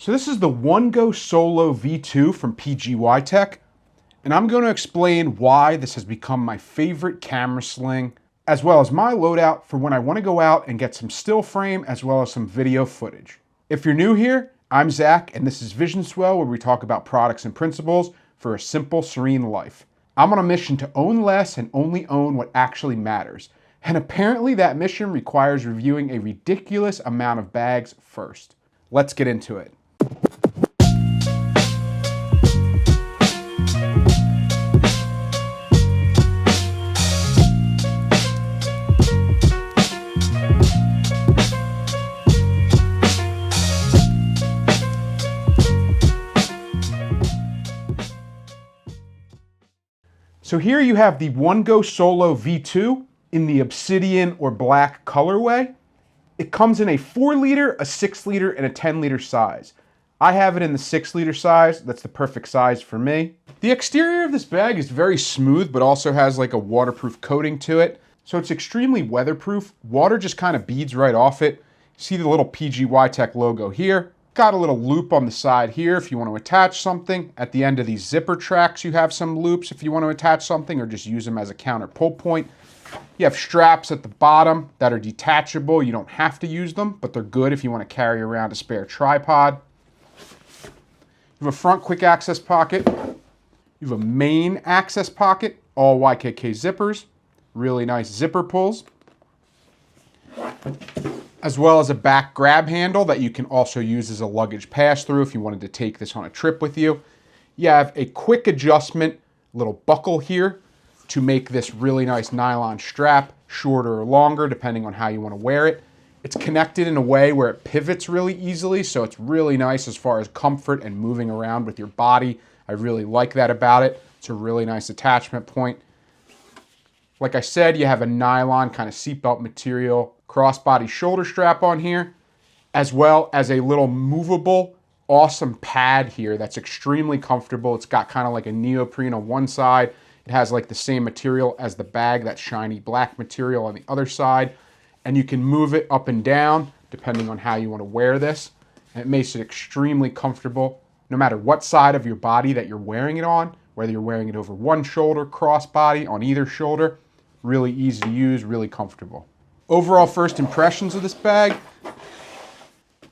So this is the OneGo Solo V2 from PGYTECH, and I'm going to explain why this has become my favorite camera sling, as well as my loadout for when I want to go out and get some still frame as well as some video footage. If you're new here, I'm Zach, and this is visionswell, where we talk about products and principles for a simple, serene life. I'm on a mission to own less and only own what actually matters. And apparently that mission requires reviewing a ridiculous amount of bags first. Let's get into it. So here you have the OneGo Solo V2 in the obsidian or black colorway. It comes in a 4-liter, a 6-liter, and a 10-liter size. I have it in the 6-liter size. That's the perfect size for me. The exterior of this bag is very smooth, but also has like a waterproof coating to it. So it's extremely weatherproof. Water just kind of beads right off it. See the little PGYTECH logo here. Got a little loop on the side here if you want to attach something. At the end of these zipper tracks, you have some loops if you want to attach something or just use them as a counter pull point. You have straps at the bottom that are detachable. You don't have to use them, but they're good if you want to carry around a spare tripod. You have a front quick access pocket. You have a main access pocket, all YKK zippers. Really nice zipper pulls. As well as a back grab handle that you can also use as a luggage pass-through if you wanted to take this on a trip with you. You have a quick adjustment little buckle here to make this really nice nylon strap, shorter or longer, depending on how you want to wear it. It's connected in a way where it pivots really easily, so it's really nice as far as comfort and moving around with your body. I really like that about it. It's a really nice attachment point. Like I said, you have a nylon kind of seatbelt material crossbody shoulder strap on here, as well as a little movable, awesome pad here that's extremely comfortable. It's got kind of like a neoprene on one side. It has like the same material as the bag, that shiny black material on the other side. And you can move it up and down depending on how you want to wear this. And it makes it extremely comfortable no matter what side of your body that you're wearing it on, whether you're wearing it over one shoulder, crossbody, on either shoulder. Really easy to use, really comfortable. Overall first impressions of this bag,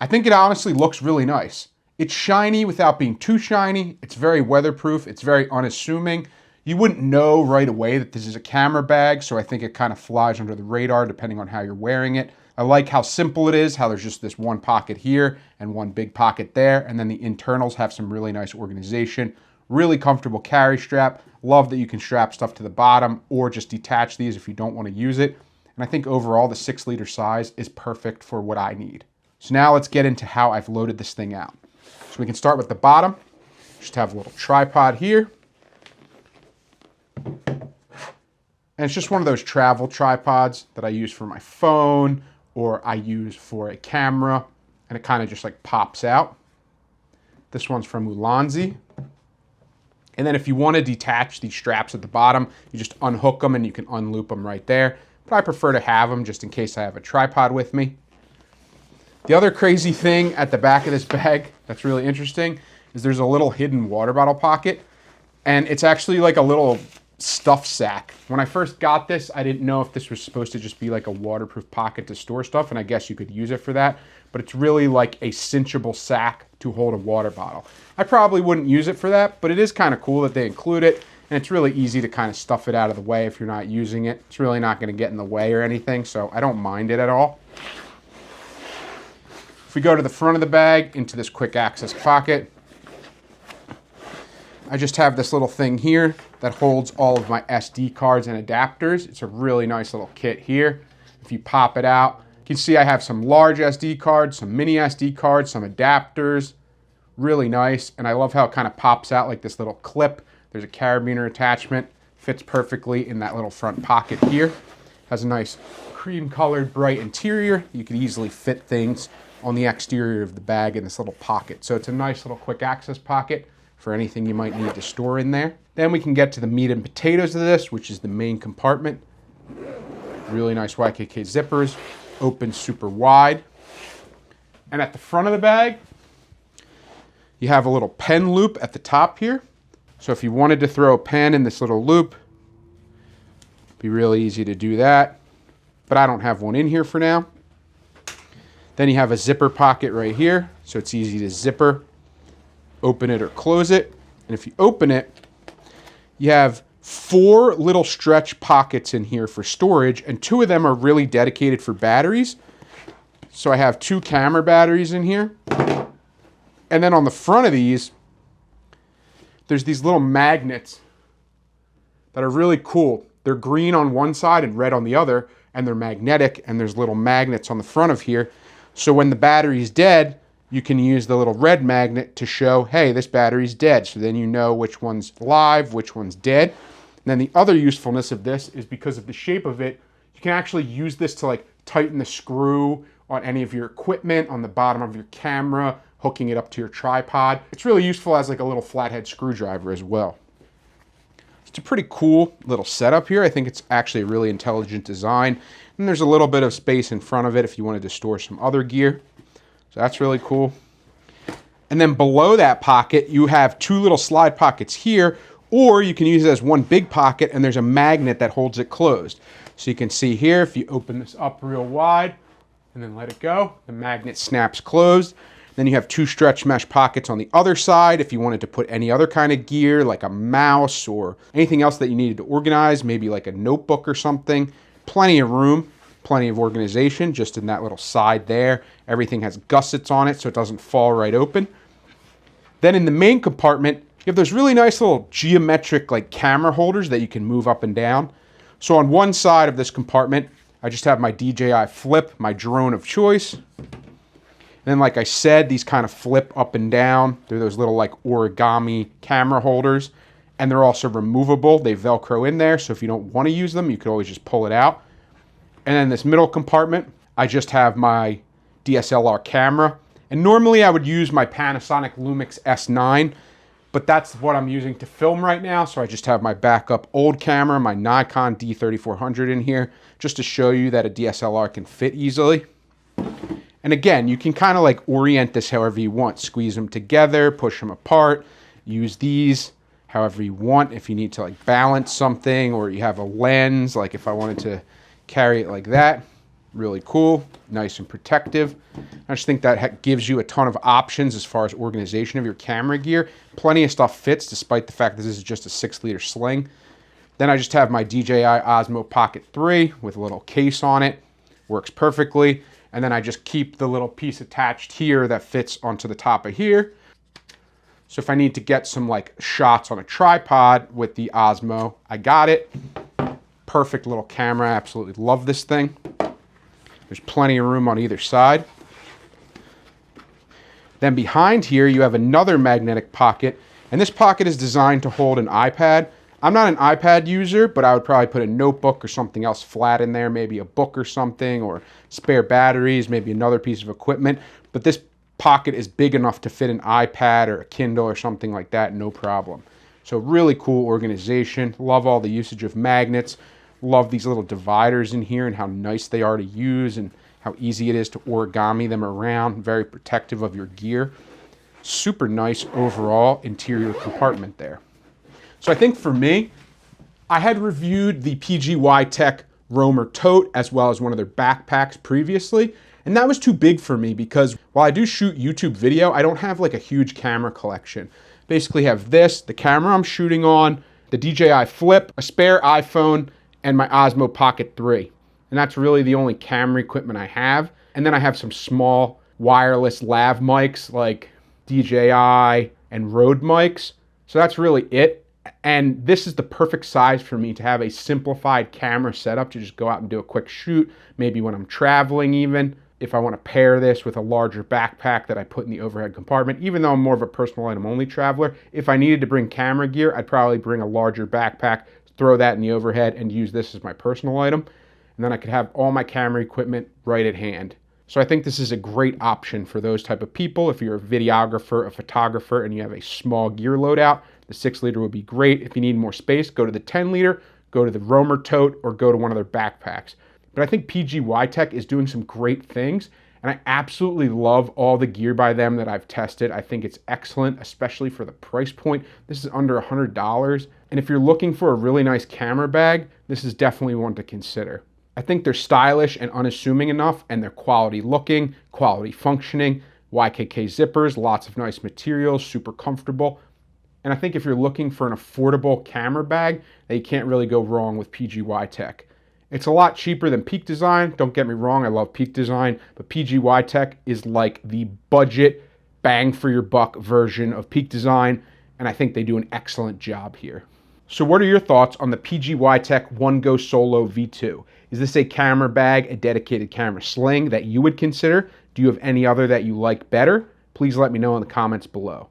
I think it honestly looks really nice. It's shiny without being too shiny. It's very weatherproof. It's very unassuming. You wouldn't know right away that this is a camera bag, so I think it kind of flies under the radar depending on how you're wearing it. I like how simple it is, how there's just this one pocket here and one big pocket there, and then the internals have some really nice organization. Really comfortable carry strap. Love that you can strap stuff to the bottom or just detach these if you don't want to use it. And I think overall the 6-liter size is perfect for what I need. So now let's get into how I've loaded this thing out. So we can start with the bottom. Just have a little tripod here. And it's just one of those travel tripods that I use for my phone or I use for a camera, and it kind of just like pops out. This one's from Ulanzi. And then if you want to detach these straps at the bottom, you just unhook them and you can unloop them right there. But I prefer to have them just in case I have a tripod with me. The other crazy thing at the back of this bag that's really interesting is there's a little hidden water bottle pocket, and it's actually like a little stuff sack. When I first got this, I didn't know if this was supposed to just be like a waterproof pocket to store stuff, and I guess you could use it for that, but it's really like a cinchable sack to hold a water bottle. I probably wouldn't use it for that, but it is kind of cool that they include it. And it's really easy to kind of stuff it out of the way if you're not using it. It's really not going to get in the way or anything, so I don't mind it at all. If we go to the front of the bag, into this quick access pocket, I just have this little thing here that holds all of my SD cards and adapters. It's a really nice little kit here. If you pop it out, you can see I have some large SD cards, some mini SD cards, some adapters. Really nice, and I love how it kind of pops out like this little clip. There's a carabiner attachment, fits perfectly in that little front pocket here. Has a nice cream colored bright interior. You could easily fit things on the exterior of the bag in this little pocket. So it's a nice little quick access pocket for anything you might need to store in there. Then we can get to the meat and potatoes of this, which is the main compartment. Really nice YKK zippers, open super wide. And at the front of the bag, You have a little pen loop at the top here. So if you wanted to throw a pen in this little loop, it'd be really easy to do that. But I don't have one in here for now. Then you have a zipper pocket right here. So it's easy to zipper, open it or close it. And if you open it, you have 4 little stretch pockets in here for storage, and 2 of them are really dedicated for batteries. So I have 2 camera batteries in here. And then on the front of these, there's these little magnets that are really cool. They're green on one side and red on the other, and they're magnetic, and there's little magnets on the front of here. So when the battery's dead, you can use the little red magnet to show, hey, this battery's dead. So then you know which one's live, which one's dead. And then the other usefulness of this is because of the shape of it, you can actually use this to like tighten the screw on any of your equipment, on the bottom of your camera, hooking it up to your tripod. It's really useful as like a little flathead screwdriver as well. It's a pretty cool little setup here. I think it's actually a really intelligent design. And there's a little bit of space in front of it if you wanted to store some other gear. So that's really cool. And then below that pocket, you have 2 little slide pockets here, or you can use it as one big pocket, and there's a magnet that holds it closed. So you can see here, if you open this up real wide and then let it go, the magnet snaps closed. Then you have 2 stretch mesh pockets on the other side if you wanted to put any other kind of gear, like a mouse or anything else that you needed to organize, maybe like a notebook or something. Plenty of room, plenty of organization just in that little side there. Everything has gussets on it so it doesn't fall right open. Then in the main compartment, you have those really nice little geometric like camera holders that you can move up and down. So on one side of this compartment, I just have my DJI Flip, my drone of choice. And then like I said, these kind of flip up and down. They're those little like origami camera holders. And they're also removable. They Velcro in there, so if you don't want to use them, you could always just pull it out. And then this middle compartment, I just have my DSLR camera. And normally I would use my Panasonic Lumix S9, but that's what I'm using to film right now. So I just have my backup old camera, my Nikon D3400 in here, just to show you that a DSLR can fit easily. And again, you can kind of like orient this however you want. Squeeze them together, push them apart, use these however you want. If you need to like balance something, or you have a lens, like if I wanted to carry it like that, really cool, nice and protective. I just think that gives you a ton of options as far as organization of your camera gear. Plenty of stuff fits despite the fact that this is just a 6-liter sling. Then I just have my DJI Osmo Pocket 3 with a little case on it. Works perfectly. And then I just keep the little piece attached here that fits onto the top of here. So if I need to get some like shots on a tripod with the Osmo, I got it. Perfect little camera. I absolutely love this thing. There's plenty of room on either side. Then behind here, you have another magnetic pocket. And this pocket is designed to hold an iPad. I'm not an iPad user, but I would probably put a notebook or something else flat in there, maybe a book or something, or spare batteries, maybe another piece of equipment. But this pocket is big enough to fit an iPad or a Kindle or something like that, no problem. So really cool organization. Love all the usage of magnets. Love these little dividers in here and how nice they are to use and how easy it is to origami them around. Very protective of your gear. Super nice overall interior compartment there. So I think for me, I had reviewed the PGYTECH Roamer tote as well as one of their backpacks previously, and that was too big for me because while I do shoot YouTube video, I don't have like a huge camera collection. Basically have this, the camera I'm shooting on, the DJI Flip, a spare iPhone, and my Osmo Pocket 3. And that's really the only camera equipment I have. And then I have some small wireless lav mics like DJI and Rode mics. So that's really it. And this is the perfect size for me to have a simplified camera setup to just go out and do a quick shoot, maybe when I'm traveling even. If I want to pair this with a larger backpack that I put in the overhead compartment, even though I'm more of a personal item only traveler, if I needed to bring camera gear, I'd probably bring a larger backpack, throw that in the overhead and use this as my personal item. And then I could have all my camera equipment right at hand. So I think this is a great option for those type of people. If you're a videographer, a photographer, and you have a small gear loadout, the 6-liter would be great. If you need more space, go to the 10-liter, go to the Roamer tote, or go to one of their backpacks. But I think PGYTECH is doing some great things, And I absolutely love all the gear by them that I've tested. I think it's excellent, especially for the price point. This is under $100. And if you're looking for a really nice camera bag, this is definitely one to consider. I think they're stylish and unassuming enough, and they're quality looking, quality functioning, YKK zippers, lots of nice materials, super comfortable. And I think if you're looking for an affordable camera bag, then you can't really go wrong with PGYTECH. It's a lot cheaper than Peak Design. Don't get me wrong, I love Peak Design, but PGYTECH is like the budget, bang for your buck version of Peak Design, and I think they do an excellent job here. So what are your thoughts on the PGYTECH OneGo Solo V2? Is this a camera bag, a dedicated camera sling that you would consider? Do you have any other that you like better? Please let me know in the comments below.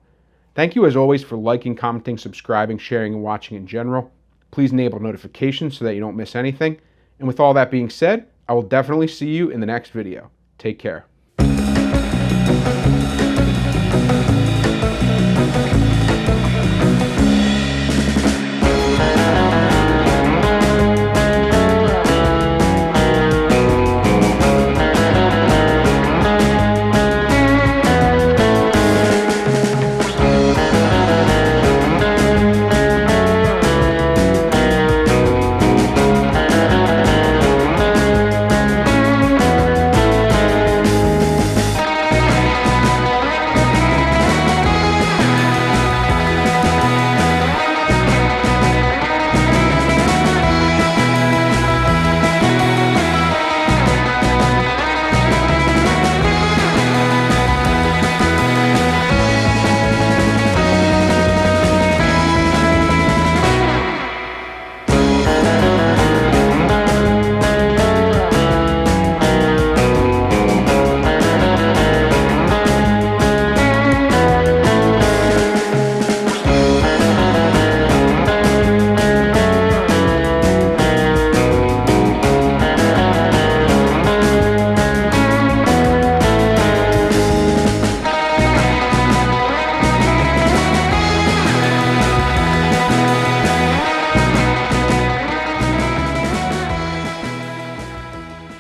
Thank you as always for liking, commenting, subscribing, sharing, and watching in general. Please enable notifications so that you don't miss anything. And with all that being said, I will definitely see you in the next video. Take care.